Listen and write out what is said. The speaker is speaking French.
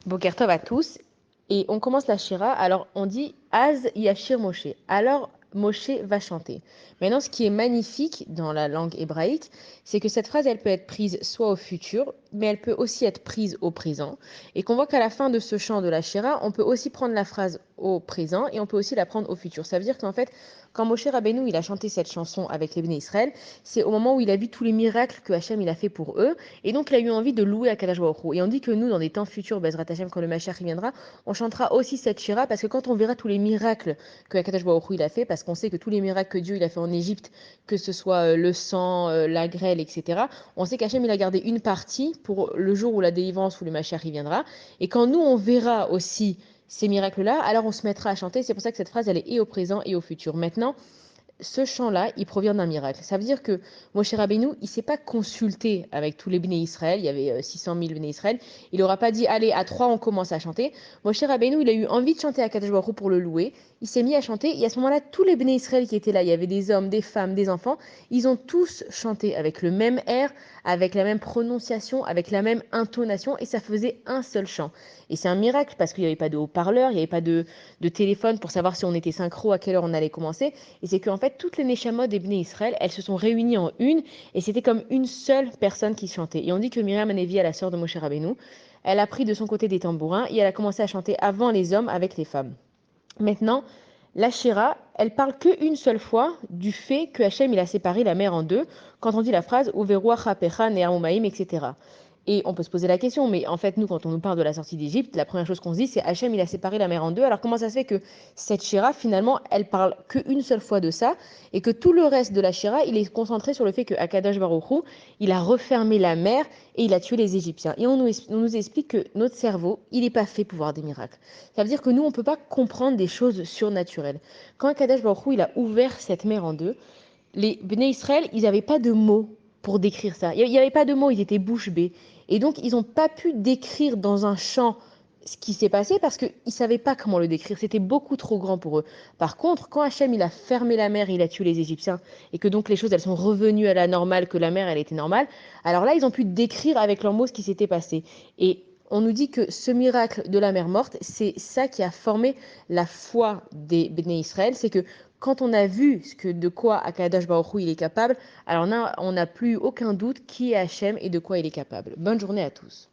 Boker Tov à tous. Et on commence la Shira. Alors on dit Az Yashir Moshe. Alors Moshe va chanter. Maintenant, ce qui est magnifique dans la langue hébraïque, c'est que cette phrase, elle peut être prise soit au futur, mais elle peut aussi être prise au présent. Et qu'on voit qu'à la fin de ce chant de la Shira, on peut aussi prendre la phrase au présent et on peut aussi la prendre au futur. Ça veut dire qu'en fait, quand Moshe Rabbeinu il a chanté cette chanson avec les Béné Israël, c'est au moment où il a vu tous les miracles que Hachem il a fait pour eux, et donc il a eu envie de louer Akadosh Baruch Hu. Et on dit que nous, dans des temps futurs, Bezrat Hachem, quand le Mashiach viendra, on chantera aussi cette Shira, parce que quand on verra tous les miracles que Akadosh Baruch Hu il a fait, parce qu'on sait que tous les miracles que Dieu il a fait en Égypte, que ce soit le sang, la grêle, etc., on sait qu'Hachem il a gardé une partie pour le jour où la délivrance, où le Mashiach il viendra. Et quand nous, on verra aussi ces miracles-là, alors on se mettra à chanter. C'est pour ça que cette phrase, elle est et au présent et au futur. Maintenant, ce chant-là, il provient d'un miracle. Ça veut dire que Moshe Rabbeinu, il ne s'est pas consulté avec tous les Béné Israël, il y avait 600 000 Béné Israël, il n'aura pas dit, allez, à trois, on commence à chanter. Moshe Rabbeinu, il a eu envie de chanter à Kadosh Baruch Hu pour le louer, il s'est mis à chanter, et à ce moment-là, tous les Béné Israël qui étaient là, il y avait des hommes, des femmes, des enfants, ils ont tous chanté avec le même air, avec la même prononciation, avec la même intonation, et ça faisait un seul chant. Et c'est un miracle, parce qu'il n'y avait pas de haut-parleur, il n'y avait pas de téléphone pour savoir si on était synchro, à quelle heure on allait commencer, et c'est qu'en fait, toutes les Neshamot des Bnei Israël, elles se sont réunies en une, et c'était comme une seule personne qui chantait. Et on dit que Myriam Hanevi, la sœur de Moshe Rabbeinu, elle a pris de son côté des tambourins, et elle a commencé à chanter avant les hommes avec les femmes. Maintenant, la Shira, elle parle qu'une seule fois du fait que Hachem il a séparé la mer en deux, quand on dit la phrase Uveruach hapecha ne'amumaim, etc. Et on peut se poser la question, mais en fait, nous, quand on nous parle de la sortie d'Égypte, la première chose qu'on se dit, c'est Hachem, il a séparé la mer en deux. Alors comment ça se fait que cette Shira, finalement, elle parle qu'une seule fois de ça, et que tout le reste de la Shira, il est concentré sur le fait que Akadosh Baruch Hu, il a refermé la mer et il a tué les Égyptiens. Et on nous explique que notre cerveau, il n'est pas fait pour voir des miracles. Ça veut dire que nous, on ne peut pas comprendre des choses surnaturelles. Quand Akadosh Baruch Hu, il a ouvert cette mer en deux, les Bnei Israël, ils n'avaient pas de mots pour décrire ça. Il n'y avait pas de mots, ils étaient bouche bée. Et donc, ils n'ont pas pu décrire dans un chant ce qui s'est passé parce qu'ils ne savaient pas comment le décrire. C'était beaucoup trop grand pour eux. Par contre, quand Hachem il a fermé la mer, il a tué les Égyptiens, et que donc les choses elles sont revenues à la normale, que la mer elle était normale, alors là, ils ont pu décrire avec leurs mots ce qui s'était passé. Et on nous dit que ce miracle de la mer morte, c'est ça qui a formé la foi des Bnei Israël, c'est que quand on a vu de quoi Akadosh Baruch Hu il est capable, alors on n'a plus aucun doute qui est Hachem et de quoi il est capable. Bonne journée à tous.